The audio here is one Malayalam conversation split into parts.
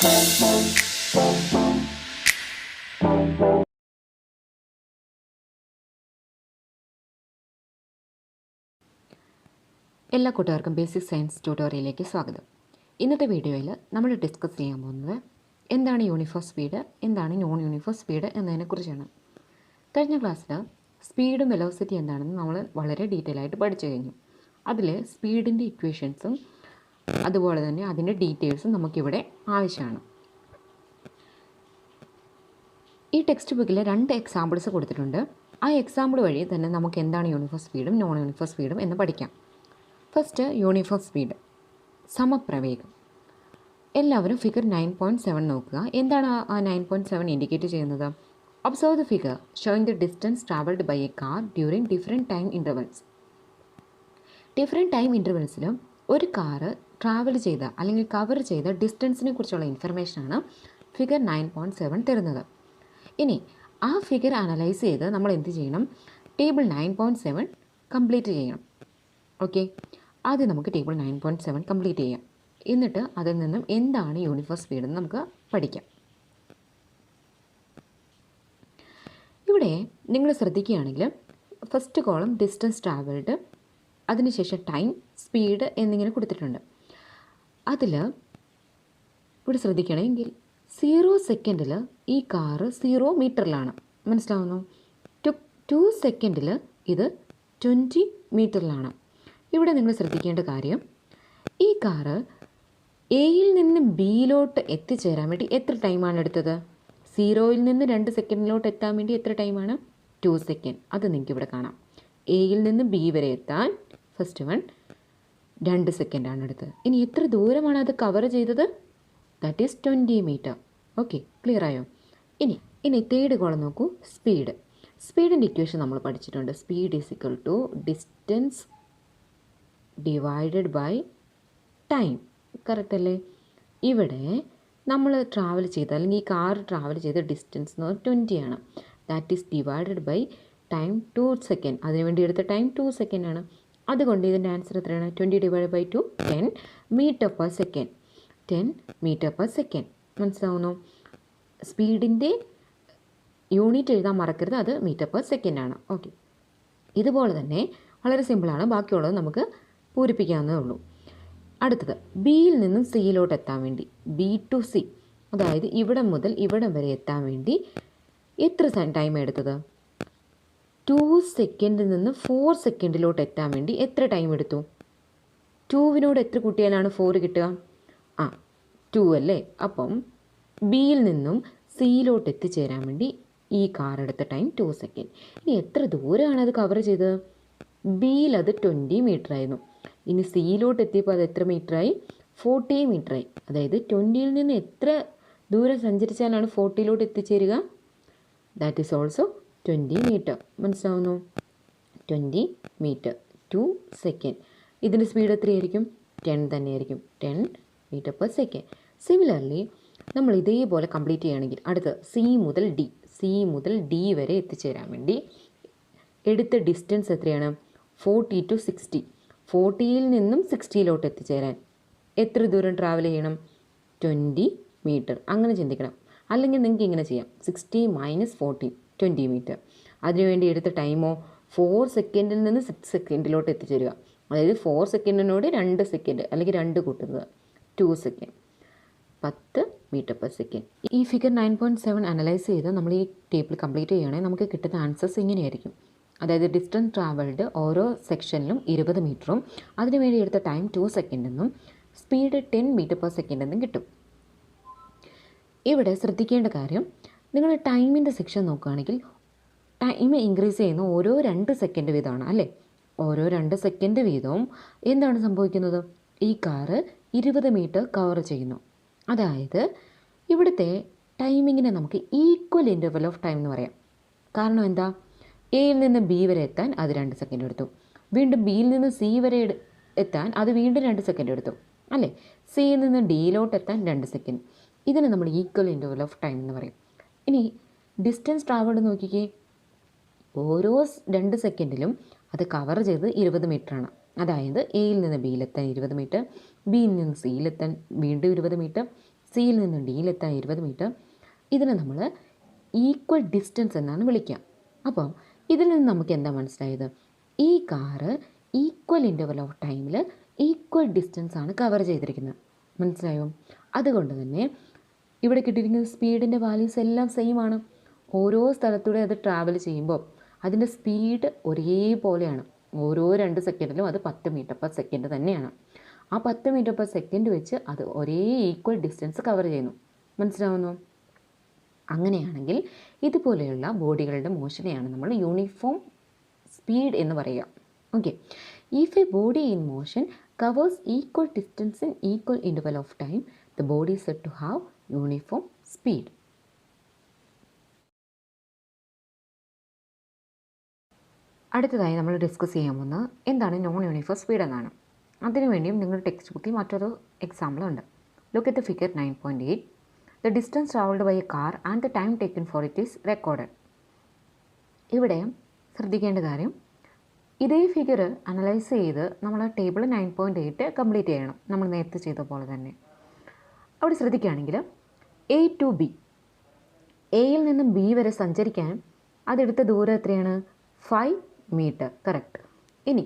എല്ലാ കൂട്ടുകാർക്കും ബേസിക് സയൻസ് ട്യൂട്ടോറിയലിലേക്ക് സ്വാഗതം. ഇന്നത്തെ വീഡിയോയിൽ നമ്മൾ ഡിസ്കസ് ചെയ്യാൻ പോകുന്നത് എന്താണ് യൂണിഫോം സ്പീഡ്, എന്താണ് നോൺ യൂണിഫോം സ്പീഡ് എന്നതിനെക്കുറിച്ചാണ്. കഴിഞ്ഞ ക്ലാസ്സിൽ സ്പീഡും വെലോസിറ്റി എന്താണെന്ന് നമ്മൾ വളരെ ഡീറ്റെയിൽ ആയിട്ട് പഠിച്ചു കഴിഞ്ഞു. അതിൽ സ്പീഡിൻ്റെ ഇക്വേഷൻസും അതുപോലെ തന്നെ അതിൻ്റെ ഡീറ്റെയിൽസും നമുക്കിവിടെ ആവശ്യമാണ്. ഈ ടെക്സ്റ്റ് ബുക്കിൽ 2 എക്സാമ്പിൾസ് കൊടുത്തിട്ടുണ്ട്. ആ എക്സാമ്പിൾ വഴി തന്നെ നമുക്ക് എന്താണ് യൂണിഫോം സ്പീഡും നോൺ യൂണിഫോം സ്പീഡും എന്ന് പഠിക്കാം. ഫസ്റ്റ്, യൂണിഫോം സ്പീഡ്, സമപ്രവേഗം. എല്ലാവരും ഫിഗർ 9.7 നോക്കുക. എന്താണ് ആ 9.7 ഇൻഡിക്കേറ്റ് ചെയ്യുന്നത്? Observe the figure showing the distance travelled by a car during different time intervals. Different time ഇൻ്റർവെൽസിൽ ഒരു കാറ് ട്രാവൽ ചെയ്ത അല്ലെങ്കിൽ കവർ ചെയ്ത ഡിസ്റ്റൻസിനെ കുറിച്ചുള്ള ഇൻഫർമേഷനാണ് ഫിഗർ 9.7 തരുന്നത്. ഇനി ആ ഫിഗർ അനലൈസ് ചെയ്ത് നമ്മൾ എന്ത് ചെയ്യണം? ടേബിൾ 9.7 കംപ്ലീറ്റ് ചെയ്യണം. ഓക്കെ, ആദ്യം നമുക്ക് ടേബിൾ 9.7 കംപ്ലീറ്റ് ചെയ്യാം. എന്നിട്ട് അതിൽ നിന്നും എന്താണ് യൂണിഫോം സ്പീഡ് എന്ന് നമുക്ക് പഠിക്കാം. ഇവിടെ നിങ്ങൾ ശ്രദ്ധിക്കുകയാണെങ്കിൽ ഫസ്റ്റ് കോളം ഡിസ്റ്റൻസ് ട്രാവൽഡ്, അതിനുശേഷം ടൈം, സ്പീഡ് എന്നിങ്ങനെ കൊടുത്തിട്ടുണ്ട്. അതിൽ ഇവിടെ ശ്രദ്ധിക്കണമെങ്കിൽ 0 സെക്കൻഡിൽ ഈ കാറ് 0 മീറ്ററിലാണ്. മനസ്സിലാവുന്നു? 2 സെക്കൻഡിൽ ഇത് 20 മീറ്ററിലാണ്. ഇവിടെ നിങ്ങൾ ശ്രദ്ധിക്കേണ്ട കാര്യം, ഈ കാറ് എയിൽ നിന്ന് ബിയിലോട്ട് എത്തിച്ചേരാൻ വേണ്ടി എത്ര ടൈമാണ് എടുത്തത്? 0യിൽ നിന്ന് 2 സെക്കൻഡിലോട്ട് എത്താൻ വേണ്ടി എത്ര ടൈമാണ്? 2 സെക്കൻഡ്. അത് നിങ്ങൾക്ക് ഇവിടെ കാണാം. എയിൽ നിന്ന് ബി വരെ എത്താൻ ഫസ്റ്റ് വൺ 2 സെക്കൻഡാണ് എടുത്തത്. ഇനി എത്ര ദൂരമാണ് അത് കവർ ചെയ്തത്? That is 20 metre. Okay, clear ആയോ? ഇനി തേർഡ് കോളം നോക്കൂ, സ്പീഡ്. സ്പീഡിൻ്റെ ഇക്വേഷൻ നമ്മൾ പഠിച്ചിട്ടുണ്ട്. Speed is equal to distance divided by time. Correct അല്ലേ? ഇവിടെ നമ്മൾ ട്രാവൽ ചെയ്ത അല്ലെങ്കിൽ ഈ കാർ ട്രാവൽ ചെയ്ത ഡിസ്റ്റൻസ് എന്ന് പറഞ്ഞാൽ 20 ആണ്. That is divided by time 2 second. അതിനുവേണ്ടി എടുത്ത ടൈം 2 സെക്കൻഡ് ആണ്. അതുകൊണ്ട് ഇതിൻ്റെ ആൻസർ എത്രയാണ്? 20 divide by 2 10 metre per second. 10 metre per second. മനസ്സിലാവുന്നു? സ്പീഡിൻ്റെ യൂണിറ്റ് എഴുതാൻ മറക്കരുത്, അത് മീറ്റർ പെർ സെക്കൻഡ് ആണ്. ഓക്കെ, ഇതുപോലെ തന്നെ വളരെ സിമ്പിളാണ്. ബാക്കിയുള്ളത് നമുക്ക് പൂരിപ്പിക്കാവുന്നതേ ഉള്ളൂ. അടുത്തത്, ബിയിൽ നിന്നും സിയിലോട്ട് എത്താൻ വേണ്ടി, ബി ടു സി, അതായത് ഇവിടം മുതൽ ഇവിടം വരെ എത്താൻ വേണ്ടി എത്ര ടൈം എടുത്തത്? 2 സെക്കൻഡിൽ നിന്ന് 4 സെക്കൻഡിലോട്ട് എത്താൻ വേണ്ടി എത്ര ടൈം എടുത്തു? 2വിനോട് എത്ര കൂട്ടിയാലാണ് 4 കിട്ടുക? 2 അല്ലേ? അപ്പം ബിയിൽ നിന്നും സിയിലോട്ട് എത്തിച്ചേരാൻ വേണ്ടി ഈ കാർ എടുത്ത ടൈം 2 സെക്കൻഡ്. ഇനി എത്ര ദൂരമാണ് അത് കവർ ചെയ്തത്? ബിയിൽ അത് 20 മീറ്റർ ആയിരുന്നു. ഇനി സിയിലോട്ട് എത്തിയപ്പോൾ അത് എത്ര മീറ്ററായി? 40 മീറ്ററായി. അതായത് 20യിൽ നിന്ന് എത്ര ദൂരം സഞ്ചരിച്ചാലാണ് 40യിലോട്ട് എത്തിച്ചേരുക? That is also 20 metre. മനസ്സിലാവുന്നു? 20 മീറ്റർ 2 സെക്കൻഡ്. ഇതിൻ്റെ സ്പീഡ് എത്രയായിരിക്കും? 10 തന്നെയായിരിക്കും. 10 മീറ്റർ പെർ സെക്കൻഡ്. സിമിലർലി നമ്മൾ ഇതേപോലെ കംപ്ലീറ്റ് ചെയ്യുകയാണെങ്കിൽ അടുത്ത് സി മുതൽ ഡി വരെ എത്തിച്ചേരാൻ വേണ്ടി എടുത്ത ഡിസ്റ്റൻസ് എത്രയാണ്? 40 to 60. 40യിൽ നിന്നും 60യിലോട്ട് എത്തിച്ചേരാൻ എത്ര ദൂരം ട്രാവൽ ചെയ്യണം? 20 മീറ്റർ. അങ്ങനെ ചിന്തിക്കണം. അല്ലെങ്കിൽ നിങ്ങൾക്ക് ഇങ്ങനെ ചെയ്യാം, 60 - 40 20 മീറ്റർ. അതിനുവേണ്ടി എടുത്ത ടൈമോ 4 സെക്കൻഡിൽ നിന്ന് 6 സെക്കൻഡിലോട്ട് എത്തിച്ചേരുക. അതായത് 4 സെക്കൻഡിനോട് 2 സെക്കൻഡ് അല്ലെങ്കിൽ 2 കൂട്ടുന്നത് 2 സെക്കൻഡ്. 10 metre per second. ഈ ഫിഗർ 9.7 അനലൈസ് ചെയ്ത് നമ്മൾ ഈ ടേബിൾ കംപ്ലീറ്റ് ചെയ്യുകയാണെങ്കിൽ നമുക്ക് കിട്ടുന്ന ആൻസേഴ്സ് ഇങ്ങനെയായിരിക്കും. അതായത് ഡിസ്റ്റൻസ് ട്രാവൽഡ് ഓരോ സെക്ഷനിലും 20 മീറ്ററും അതിനുവേണ്ടി എടുത്ത ടൈം 2 സെക്കൻഡെന്നും സ്പീഡ് 10 മീറ്റർ പെർ സെക്കൻഡ് എന്നും കിട്ടും. ഇവിടെ ശ്രദ്ധിക്കേണ്ട കാര്യം, നിങ്ങൾ ടൈമിൻ്റെ സെക്ഷൻ നോക്കുകയാണെങ്കിൽ ടൈം ഇൻക്രീസ് ചെയ്യുന്ന ഓരോ 2 സെക്കൻഡ് വീതമാണ് അല്ലേ? ഓരോ 2 സെക്കൻഡ് വീതവും എന്താണ് സംഭവിക്കുന്നത്? ഈ കാറ് 20 മീറ്റർ കവർ ചെയ്യുന്നു. അതായത് ഇവിടുത്തെ ടൈമിങ്ങിനെ നമുക്ക് ഈക്വൽ ഇൻ്റർവൽ ഓഫ് ടൈം എന്ന് പറയാം. കാരണം എന്താ? എയിൽ നിന്ന് ബി വരെ എത്താൻ അത് 2 സെക്കൻഡ് എടുത്തു. വീണ്ടും ബിയിൽ നിന്ന് സി വരെ എത്താൻ അത് വീണ്ടും 2 സെക്കൻഡ് എടുത്തു അല്ലേ? സിയിൽ നിന്ന് ഡിയിലോട്ട് എത്താൻ 2 സെക്കൻഡ്. ഇതിനെ നമ്മൾ ഈക്വൽ ഇൻ്റർവൽ ഓഫ് ടൈം എന്ന് പറയും. ഇനി ഡിസ്റ്റൻസ് ട്രാവൽഡ് നോക്കിക്കേ, ഓരോ 2 സെക്കൻഡിലും അത് കവർ ചെയ്ത് 20 മീറ്ററാണ്. അതായത് എയിൽ നിന്ന് ബിയിലെത്താൻ 20 മീറ്റർ, ബിയിൽ നിന്ന് സിയിലെത്താൻ വീണ്ടും 20 മീറ്റർ, സിയിൽ നിന്ന് ഡിയിലെത്താൻ 20 മീറ്റർ. ഇതിനെ നമ്മൾ ഈക്വൽ ഡിസ്റ്റൻസ് എന്നാണ് വിളിക്കുക. അപ്പം ഇതിൽ നിന്ന് നമുക്ക് എന്താ മനസ്സിലായത്? ഈ കാറ് ഈക്വൽ ഇൻ്റർവൽ ഓഫ് ടൈമിൽ ഈക്വൽ ഡിസ്റ്റൻസ് ആണ് കവർ ചെയ്തിരിക്കുന്നത്. മനസ്സിലായോ? അതുകൊണ്ട് തന്നെ ഇവിടെ കിട്ടിയിരിക്കുന്ന സ്പീഡിൻ്റെ വാല്യൂസ് എല്ലാം സെയിം ആണ്. ഓരോ സ്ഥലത്തൂടെ അത് ട്രാവൽ ചെയ്യുമ്പോൾ അതിൻ്റെ സ്പീഡ് ഒരേപോലെയാണ്. ഓരോ 2 സെക്കൻഡിലും അത് 10 മീറ്റർ പെർ സെക്കൻഡ് തന്നെയാണ്. ആ 10 മീറ്റർ പെർ സെക്കൻഡ് വെച്ച് അത് ഒരേ ഈക്വൽ ഡിസ്റ്റൻസ് കവർ ചെയ്യുന്നു. മനസ്സിലാവുന്നു? അങ്ങനെയാണെങ്കിൽ ഇതുപോലെയുള്ള ബോഡികളുടെ മോഷനെയാണ് നമ്മൾ യൂണിഫോം സ്പീഡ് എന്ന് പറയുക. Okay, if A body in motion covers equal distance in equal interval of time, the body is said to have uniform speed. അടുത്തതായി നമ്മൾ ഡിസ്കസ് ചെയ്യാൻ പോകുന്നത് എന്താണ് നോൺ യൂണിഫോം സ്പീഡ് എന്നാണ്. അതിനുവേണ്ടിയും നിങ്ങളുടെ ടെക്സ്റ്റ് ബുക്കിൽ മറ്റൊരു എക്സാമ്പിൾ ഉണ്ട്. Look at the figure 9.8. The distance travelled by a car and the time taken for it is recorded. ഇവിടെ ശ്രദ്ധിക്കേണ്ട കാര്യം, ഇതേ ഫിഗർ അനലൈസ് ചെയ്ത് നമ്മൾ ടേബിൾ 9.8 കംപ്ലീറ്റ് ചെയ്യണം, നമ്മൾ നേരത്തെ ചെയ്ത പോലെ തന്നെ. അവിടെ ശ്രദ്ധിക്കുകയാണെങ്കിൽ എ ടു ബി, എയിൽ നിന്നും ബി വരെ സഞ്ചരിക്കാൻ അതെടുത്ത ദൂരം എത്രയാണ്? 5 മീറ്റർ. കറക്റ്റ്. ഇനി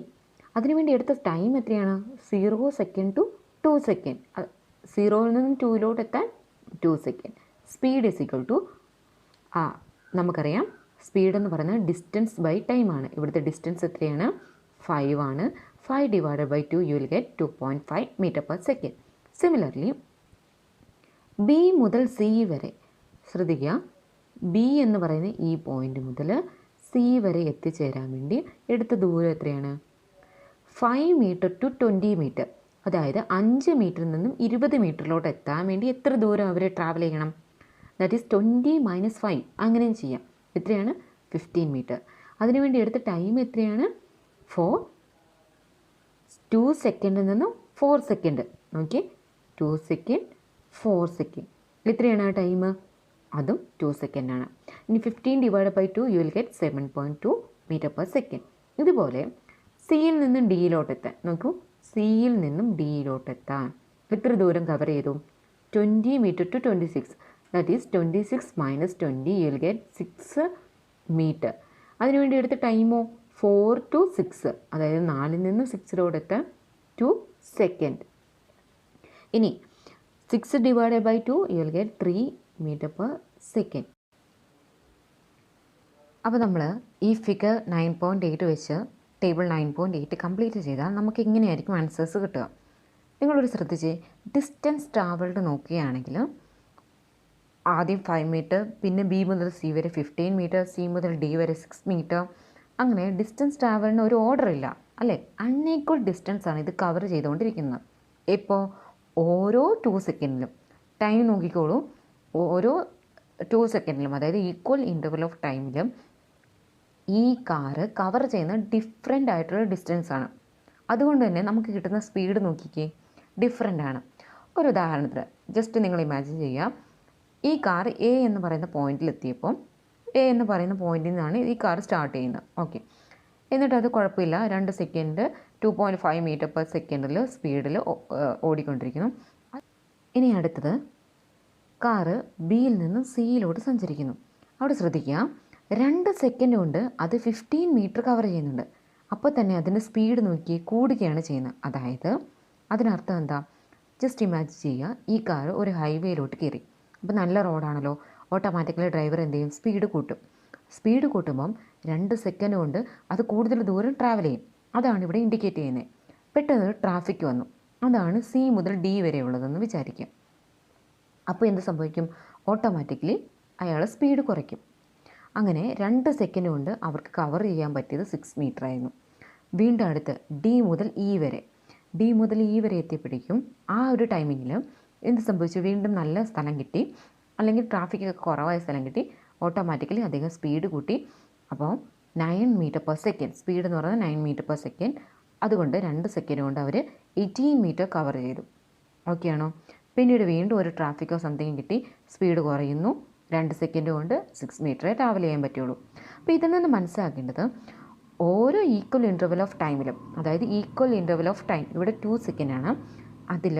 അതിനുവേണ്ടി എടുത്ത ടൈം എത്രയാണ്? 0 സെക്കൻഡ് ടു 2 സെക്കൻഡ്. 0യിൽ നിന്നും 2യിലോട്ട് എത്താൻ 2 second. Speed is equal to നമുക്കറിയാം, സ്പീഡ് എന്ന് പറയുന്നത് ഡിസ്റ്റൻസ് ബൈ ടൈം ആണ്. ഇവിടുത്തെ ഡിസ്റ്റൻസ് എത്രയാണ്? 5 ആണ്. 5 divided by 2 you will get 2.5 metre per second. Similarly B മുതൽ സി വരെ ശ്രദ്ധിക്കുക, ബി എന്ന് പറയുന്ന ഈ പോയിന്റ് മുതൽ സി വരെ എത്തിച്ചേരാൻ വേണ്ടി എടുത്ത ദൂരം എത്രയാണ്? 5 മീറ്റർ ടു 20 മീറ്റർ. അതായത് 5 മീറ്ററിൽ നിന്നും 20 മീറ്ററിലോട്ട് എത്താൻ വേണ്ടി എത്ര ദൂരം അവർ ട്രാവൽ ചെയ്യണം? That is 20 - 5. അങ്ങനെയും ചെയ്യാം. എത്രയാണ്? 15 മീറ്റർ. അതിനുവേണ്ടി എടുത്ത ടൈം എത്രയാണ്? 2 സെക്കൻഡിൽ നിന്നും 4 സെക്കൻഡ്. Okay, 2 second 4 second. എത്രയാണ് ആ ടൈം? അതും 2 സെക്കൻഡാണ്. ഇനി 15 divide by 2 you will get 7.2 metre per second. ഇതുപോലെ സിയിൽ നിന്നും ഡിയിലോട്ട് എത്താൻ നോക്കൂ, സിയിൽ നിന്നും ഡിയിലോട്ട് എത്താൻ എത്ര ദൂരം കവർ ചെയ്തു? 20 metre to 26. That is 26 - 20 you will get 6 metre. അതിനുവേണ്ടി എടുത്ത ടൈമോ 4 to 6, അതായത് 4ൽ നിന്നും 6ലോട്ട് എത്താൻ 2 സെക്കൻഡ്. ഇനി 6 divided by 2 you will get 3 metre per second. അപ്പോൾ നമ്മൾ ഈ ഫിഗർ 9.8 വെച്ച് ടേബിൾ 9.8 കംപ്ലീറ്റ് ചെയ്താൽ നമുക്ക് ഇങ്ങനെയായിരിക്കും ആൻസേഴ്സ് കിട്ടുക. നിങ്ങളൊരു ശ്രദ്ധിച്ച് ഡിസ്റ്റൻസ് ട്രാവൽഡ് നോക്കുകയാണെങ്കിൽ ആദ്യം 5 മീറ്റർ, പിന്നെ ബി മുതൽ സി വരെ 15 മീറ്റർ, സി മുതൽ ഡി വരെ 6 മീറ്റർ. അങ്ങനെ ഡിസ്റ്റൻസ് ട്രാവലിന് ഒരു ഓർഡർ ഇല്ല, അല്ലേ? അൺഈക്വൽ ഡിസ്റ്റൻസ് ആണ് ഇത് കവർ ചെയ്തുകൊണ്ടിരിക്കുന്നത്. ഇപ്പോൾ ഓരോ 2 സെക്കൻഡിലും ടൈം നോക്കിക്കോളൂ, ഓരോ 2 സെക്കൻഡിലും, അതായത് ഈക്വൽ ഇൻ്റർവൽ ഓഫ് ടൈമിലും ഈ കാറ് കവർ ചെയ്യുന്ന ഡിഫറെൻ്റ് ആയിട്ടുള്ള ഡിസ്റ്റൻസ് ആണ്. അതുകൊണ്ട് തന്നെ നമുക്ക് കിട്ടുന്ന സ്പീഡ് നോക്കിക്കേ, ഡിഫറെൻ്റ് ആണ്. ഒരു ഉദാഹരണത്തിന് ജസ്റ്റ് നിങ്ങൾ ഇമാജിൻ ചെയ്യുക, ഈ കാർ എ എന്ന് പറയുന്ന പോയിന്റിലെത്തിയപ്പോൾ എ എന്ന് പറയുന്ന പോയിന്റിൽ നിന്നാണ് ഈ കാർ സ്റ്റാർട്ട് ചെയ്യുന്നത്. ഓക്കെ, എന്നിട്ട് അത് കുഴപ്പമില്ല, 2 സെക്കൻഡ് 2.5 മീറ്റർ പെർ സെക്കൻഡിൽ സ്പീഡിൽ ഓടിക്കൊണ്ടിരിക്കുന്നു. ഇനി അടുത്തത് കാറ് ബിയിൽ നിന്ന് സിയിലോട്ട് സഞ്ചരിക്കുന്നു. അവിടെ ശ്രദ്ധിക്കുക, 2 സെക്കൻഡ് കൊണ്ട് അത് 15 മീറ്റർ കവർ ചെയ്യുന്നുണ്ട്. അപ്പോൾ തന്നെ അതിൻ്റെ സ്പീഡ് നോക്കി കൂടുകയാണ് ചെയ്യുന്നത്. അതായത് അതിനർത്ഥം എന്താ? ജസ്റ്റ് ഇമാജിൻ ചെയ്യുക, ഈ കാർ ഒരു ഹൈവേയിലോട്ട് കയറി. അപ്പോൾ നല്ല റോഡാണല്ലോ, ഓട്ടോമാറ്റിക്കലി ഡ്രൈവർ എന്ത് ചെയ്യും? സ്പീഡ് കൂട്ടും. സ്പീഡ് കൂട്ടുമ്പം 2 സെക്കൻഡ് കൊണ്ട് അത് കൂടുതൽ ദൂരം ട്രാവൽ ചെയ്യും. അതാണ് ഇവിടെ ഇൻഡിക്കേറ്റ് ചെയ്യുന്നത്. പെട്ടെന്ന് ട്രാഫിക് വന്നു, അതാണ് സി മുതൽ ഡി വരെ ഉള്ളതെന്ന് വിചാരിക്കും. അപ്പോൾ എന്ത് സംഭവിക്കും? ഓട്ടോമാറ്റിക്കലി അയാൾ സ്പീഡ് കുറയ്ക്കും. അങ്ങനെ 2 സെക്കൻഡ് കൊണ്ട് അവർക്ക് കവർ ചെയ്യാൻ പറ്റിയത് 6 മീറ്റർ ആയിരുന്നു. വീണ്ടും അടുത്ത് ഡി മുതൽ ഇ വരെ എത്തിയപ്പോഴേക്കും ആ ഒരു ടൈമിങ്ങിൽ എന്ത് സംഭവിച്ചു? വീണ്ടും നല്ല സ്ഥലം കിട്ടി, അല്ലെങ്കിൽ ട്രാഫിക്കൊക്കെ കുറവായ സ്ഥലം കിട്ടി. ഓട്ടോമാറ്റിക്കലി അദ്ദേഹം സ്പീഡ് കൂട്ടി. അപ്പോൾ 9 മീറ്റർ പെർ സെക്കൻഡ്, സ്പീഡ് എന്ന് പറയുന്നത് 9 മീറ്റർ പെർ സെക്കൻഡ്. അതുകൊണ്ട് 2 സെക്കൻഡ് കൊണ്ട് അവർ 18 മീറ്റർ കവർ ചെയ്തു. ഓക്കെ ആണോ? പിന്നീട് വീണ്ടും ഒരു ട്രാഫിക്കോ സംതിങ് കിട്ടി, സ്പീഡ് കുറയുന്നു, 2 സെക്കൻഡ് കൊണ്ട് 6 മീറ്ററേ ട്രാവൽ ചെയ്യാൻ പറ്റുള്ളൂ. അപ്പോൾ ഇതിൽ നിന്ന് മനസ്സിലാക്കേണ്ടത്, ഓരോ ഈക്വൽ ഇൻ്റർവൽ ഓഫ് ടൈമിലും, അതായത് ഈക്വൽ ഇൻ്റർവൽ ഓഫ് ടൈം ഇവിടെ 2 സെക്കൻഡാണ്, അതിൽ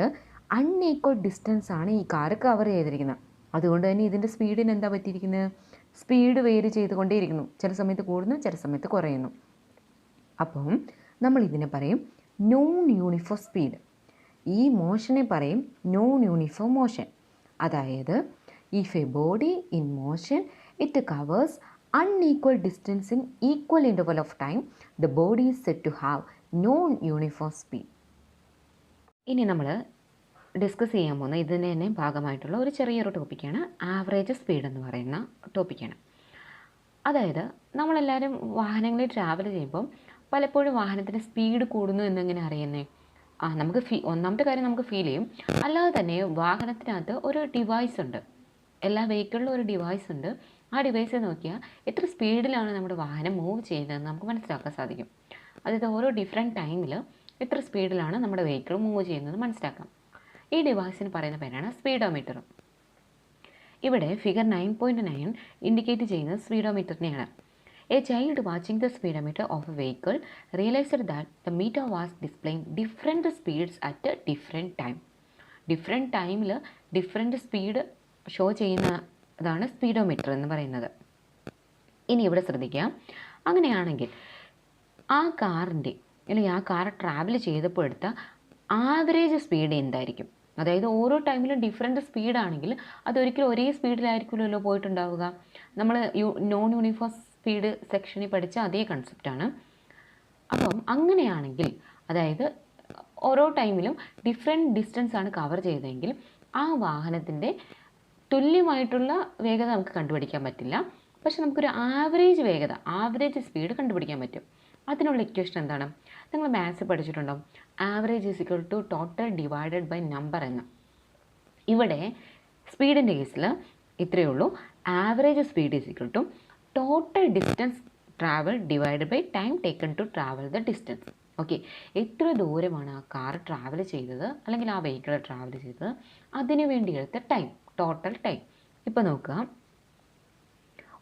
അൺഈക്വൽ ഡിസ്റ്റൻസ് ആണ് ഈ കാറ് കവർ ചെയ്തിരിക്കുന്നത്. അതുകൊണ്ട് തന്നെ ഇതിൻ്റെ സ്പീഡിന് എന്താ പറ്റിയിരിക്കുന്നത്? Speed vary ചെയ്തുകൊണ്ടേയിരിക്കുന്നു. ചില സമയത്ത് കൂടുന്നു, ചില സമയത്ത് കുറയുന്നു. അപ്പം നമ്മൾ ഇതിനെ പറയും നോൺ യൂണിഫോം സ്പീഡ്. ഈ മോഷനെ പറയും നോൺ യൂണിഫോം മോഷൻ. അതായത് if A body in motion it covers unequal distance in equal interval of time, the body is said to have non-uniform speed. ഇനി നമ്മൾ ഡിസ്കസ് ചെയ്യാൻ പോകുന്ന ഇതിന് തന്നെ ഭാഗമായിട്ടുള്ള ഒരു ചെറിയൊരു ടോപ്പിക്കാണ് ആവറേജ് സ്പീഡ് എന്ന് പറയുന്ന ടോപ്പിക്കാണ്. അതായത് നമ്മളെല്ലാവരും വാഹനങ്ങളിൽ ട്രാവൽ ചെയ്യുമ്പം പലപ്പോഴും വാഹനത്തിൻ്റെ സ്പീഡ് കൂടുന്നു എന്നെങ്ങനെ അറിയുന്നത്? നമുക്ക് ഒന്നാമത്തെ കാര്യം നമുക്ക് ഫീൽ ചെയ്യും. അല്ലാതെ തന്നെ വാഹനത്തിനകത്ത് ഒരു ഡിവൈസ് ഉണ്ട്. എല്ലാ വെഹിക്കിളിലും ഒരു ഡിവൈസ് ഉണ്ട്. ആ ഡിവൈസ് നോക്കിയാൽ എത്ര സ്പീഡിലാണ് നമ്മുടെ വാഹനം മൂവ് ചെയ്യുന്നതെന്ന് നമുക്ക് മനസ്സിലാക്കാൻ സാധിക്കും. അതായത് ഓരോ ഡിഫറെൻറ്റ് ടൈമിൽ എത്ര സ്പീഡിലാണ് നമ്മുടെ വെഹിക്കിൾ മൂവ് ചെയ്യുന്നത് മനസ്സിലാക്കാം. ഈ ഡിവൈസിന് പറയുന്ന പേരാണ് സ്പീഡോമീറ്റർ. ഇവിടെ ഫിഗർ 9.9 ഇൻഡിക്കേറ്റ് ചെയ്യുന്നത് സ്പീഡോമീറ്ററിനെയാണ്. A child watching the speedometer of a vehicle realised that the meter was displaying different speeds at different time. Different ടൈമിൽ ഡിഫറെൻറ്റ് സ്പീഡ് ഷോ ചെയ്യുന്നതാണ് സ്പീഡോമീറ്റർ എന്ന് പറയുന്നത്. ഇനി ഇവിടെ ശ്രദ്ധിക്കാം. അങ്ങനെയാണെങ്കിൽ ആ കാറിൻ്റെ അല്ലെങ്കിൽ ആ കാർ ട്രാവൽ ചെയ്തപ്പോൾ എടുത്ത ആവറേജ് സ്പീഡ് എന്തായിരിക്കും? അതായത് ഓരോ ടൈമിലും ഡിഫറെൻറ്റ് സ്പീഡാണെങ്കിൽ അതൊരിക്കലും ഒരേ സ്പീഡിലായിരിക്കുമല്ലോ പോയിട്ടുണ്ടാവുക. നമ്മൾ നോൺ യൂണിഫോം സ്പീഡ് സെക്ഷനിൽ പഠിച്ച അതേ കൺസെപ്റ്റാണ്. അപ്പം അങ്ങനെയാണെങ്കിൽ അതായത് ഓരോ ടൈമിലും ഡിഫറെൻറ്റ് ഡിസ്റ്റൻസ് ആണ് കവർ ചെയ്തതെങ്കിൽ ആ വാഹനത്തിൻ്റെ തുല്യമായിട്ടുള്ള വേഗത നമുക്ക് കണ്ടുപിടിക്കാൻ പറ്റില്ല. പക്ഷെ നമുക്കൊരു ആവറേജ് വേഗത, ആവറേജ് സ്പീഡ് കണ്ടുപിടിക്കാൻ പറ്റും. അതിനുള്ള ഇക്വേഷൻ എന്താണ്? നിങ്ങൾ മാത്സ് പഠിച്ചിട്ടുണ്ടാവും. Average is equal to total divided by number എന്ന്. ഇവിടെ സ്പീഡിൻ്റെ കേസിൽ ഇത്രയേ ഉള്ളൂ. Average speed is equal to total distance travel divided by time taken to travel the distance. Okay, എത്ര ദൂരമാണ് ആ കാർ ട്രാവൽ ചെയ്തത് അല്ലെങ്കിൽ ആ വെഹിക്കിൾ ട്രാവൽ ചെയ്തത്, അതിനു വേണ്ടി എടുത്ത ടൈം, ടോട്ടൽ ടൈം. ഇപ്പോൾ നോക്കുക,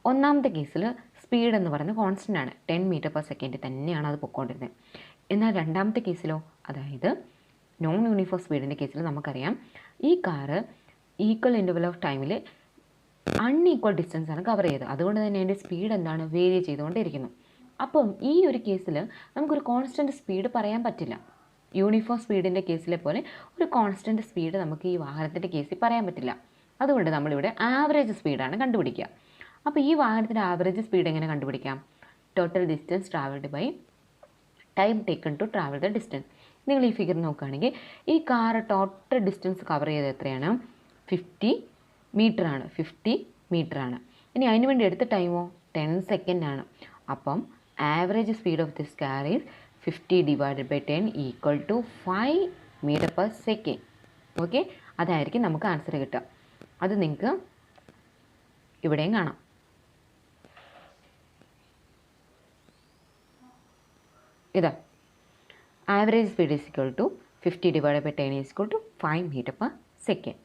ഒന്നാമത്തെ കേസിൽ സ്പീഡ് എന്ന് പറയുന്നത് കോൺസ്റ്റൻ്റ് ആണ്, 10 മീറ്റർ പെർ സെക്കൻഡ് തന്നെയാണ് അത് പൊയ്ക്കൊണ്ടിരുന്നത്. എന്നാൽ രണ്ടാമത്തെ കേസിലോ, അതായത് നോൺ യൂണിഫോം സ്പീഡിൻ്റെ കേസിൽ നമുക്കറിയാം ഈ കാറ് ഈക്വൽ ഇൻ്റർവൽ ഓഫ് ടൈമിൽ അൺഈക്വൽ ഡിസ്റ്റൻസ് ആണ് കവർ ചെയ്തത്. അതുകൊണ്ട് തന്നെ അതിൻ്റെ സ്പീഡ് എന്താണ്, വേരി ചെയ്തുകൊണ്ടിരിക്കുന്നു. അപ്പം ഈ ഒരു കേസിൽ നമുക്കൊരു കോൺസ്റ്റൻറ്റ് സ്പീഡ് പറയാൻ പറ്റില്ല. യൂണിഫോം സ്പീഡിൻ്റെ കേസിലെ പോലെ ഒരു കോൺസ്റ്റൻറ്റ് സ്പീഡ് നമുക്ക് ഈ വാഹനത്തിൻ്റെ കേസിൽ പറയാൻ പറ്റില്ല. അതുകൊണ്ട് നമ്മളിവിടെ ആവറേജ് സ്പീഡാണ് കണ്ടുപിടിക്കുക. അപ്പോൾ ഈ വാഹനത്തിൻ്റെ ആവറേജ് സ്പീഡ് എങ്ങനെ കണ്ടുപിടിക്കാം? Total distance travelled by time taken to travel the distance. നിങ്ങൾ ഈ ഫിഗർ നോക്കുകയാണെങ്കിൽ ഈ കാർ ടോട്ടൽ ഡിസ്റ്റൻസ് കവർ ചെയ്ത് എത്രയാണ്? 50 മീറ്ററാണ്. 50 മീറ്ററാണ്. ഇനി അതിന് വേണ്ടി എടുത്ത ടൈമോ 10 സെക്കൻഡ് ആണ്. അപ്പം average speed of this car is 50 divided by 10 equal to 5 metre per second. Okay, അതായിരിക്കും നമുക്ക് ആൻസർ കിട്ടുക. അത് നിങ്ങൾക്ക് ഇവിടെയും കാണാം. ഇതാ average speed is equal to 50 divided by 10 is equal to 5 metre per second.